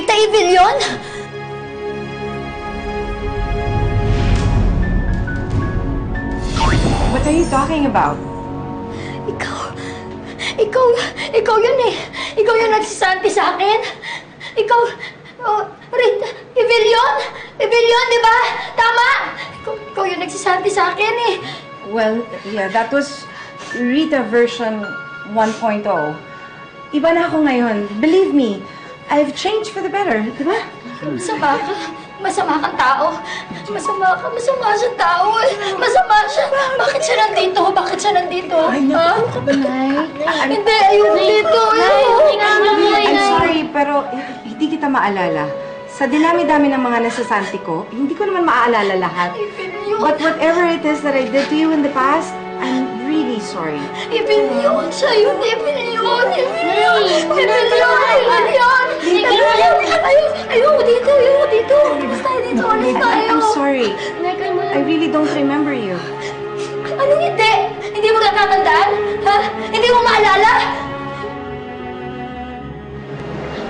Rita Evilion? What are you talking about? Ikaw yun eh. Ikaw yung nagsisanti sa akin. Ikaw, Rita, Evilion? Evilion, di ba? Tama! Ikaw yung nagsisanti sa akin eh. Well, yeah, that was Rita version 1.0. Iba na ako ngayon. Believe me, I've changed for the better, di ba? Masama ka. Masama kang tao. Masama siyang tao eh. Masama siya. Bakit siya nandito? Bakit siya nandito? Ay, naku ka ba, Nay? Hindi, ayun dito. I'm sorry, pero hindi kita maalala. Sa dinami-dami ng mga nasasanti ko, hindi ko naman maaalala lahat. But whatever it is that I did to you in the past, I'm really sorry. Evilion! Siya yun! Evilion! Ayoko dito! Alis tayo dito! Alis tayo! I'm sorry. I really don't remember you. Anong hindi? Hindi mo natatandaan? Ha? Hindi mo maalala?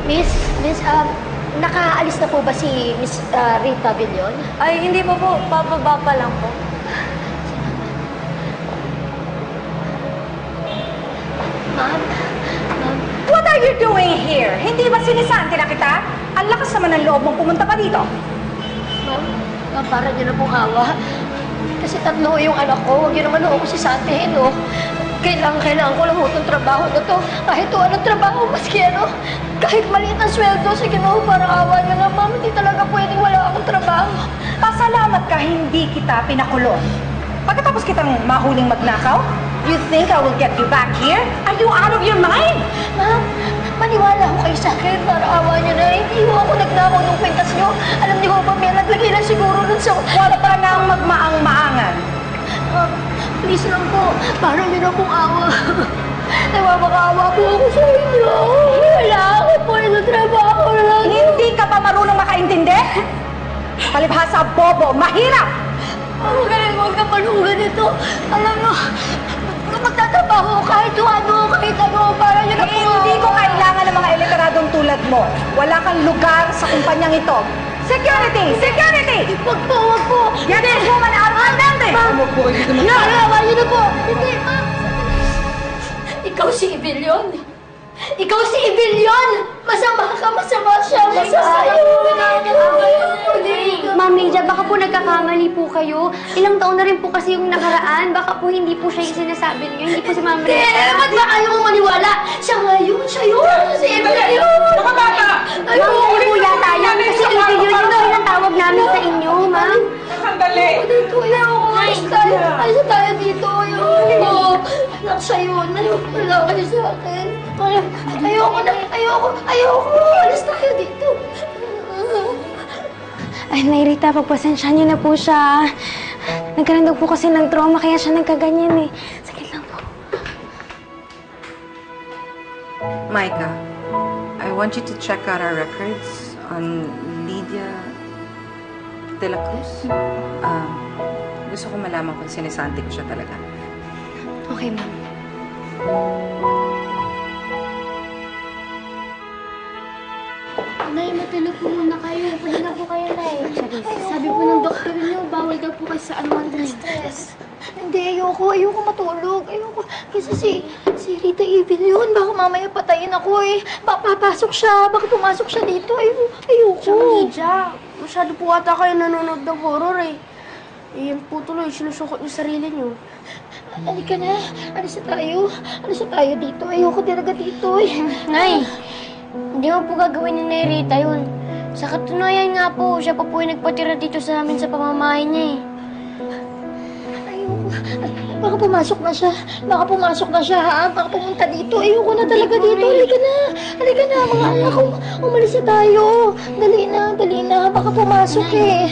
Miss, nakaalis na po ba si Miss Rita Evilion? Ay, hindi po. Bababa pa lang po. Ma'am? What are you doing here? Hindi ba sinisanti na kita? Ang lakas naman ng loob mong pumunta pa dito. Ma'am, para niyo na pong awa. Kasi 3 yung anak ko. Huwag niyo naman ako sisantihin, no? Kailangan ko lang itong trabaho na to. Kahit anong trabaho, maski kahit maliit ang sweldo, sige no, parang awa niyo na, ma'am. Hindi talaga pwedeng wala akong trabaho. Pasalamat ka, hindi kita pinakulong. Pagkatapos kitang mahuling magnakaw, you think I will get you back here? Are you out of your mind? Ma'am, maniwala ko kayo sa akin. Para awa niyo na. Hindi mo ako nagnakaw ng kwintas niyo. Alam niyo ba, may naglagay na siguro nun sa... Wala pa nang magmaang-maangan. Ma'am, please lang po. Parang niyo na pong awa. Nagmamakawa po ako sa inyo. Wala ako po sa trabaho lang. Hindi ka pa marunong makaintindi? Palibhasa, bobo, mahirap! Huwag ka palong ganito. Alam mo, magtatrabaho kahit ano, para niyo na po. Hindi ko kailangan ng mga iliteradong tulad mo. Wala kang lugar sa kumpanyang ito. Security! Security! Wag po. Get this woman out of my building! Nakawa niyo na po. Hindi, ma'am. Ikaw si Evilion. Masama siya. Ma'am Lydia, baka po nagkakamali po kayo. Ilang taon na rin po kasi yung nakaraan. Baka po hindi po siya yung sinasabi niyo. Hindi po si Ma'am Rita. Ba't ba ayaw mong maniwala? Siya yun. Si Evilion. Nakabata! Ma'am, hindi po yata yan. Kasi Evilion yung tinatawag namin sa inyo, ma'am. Sandali! Ayos tayo dito. Ayoko. Anak siya yun. Wala kayo sa akin. Ayoko. Alis tayo dito. Ay, Nay Rita, pagpasensyahan niyo na po siya. Nagkaroon daw po kasi ng trauma, kaya siya nagkaganyan eh. Sakit lang po. Micah, I want you to check out our records on Lydia de la Cruz. Gusto ko malaman kung sinisanti ko siya talaga. Okay, ma'am. Nay, matulog po muna kayo. Pwede na po kayo, Nay. Sabi po ng doktor niyo, bawal daw po kayo sa anuman stress. Hindi, ayoko matulog. Kasi si Rita Evilion, baka mamaya patayin ako eh. Papasok siya, baka pumasok siya dito. Ayoko. Tsaka, Lydia, masyado po ata kayo nanonood ng horror eh. Iyan po tuloy, sinusukot niyo sarili niyo. Halika na. Alis na tayo dito. Ayoko talaga dito eh. Nay, hindi mo po gagawin ni Nay Rita yun. Sa katunayan nga po, siya pa po yung nagpatira dito sa amin sa pamamahay niya eh. Ayoko. Baka pumasok na siya, ha? Baka pumunta dito. Ayoko na talaga dito. Halika na, mga anak ko. Umalis na tayo. Dali na. Baka pumasok eh.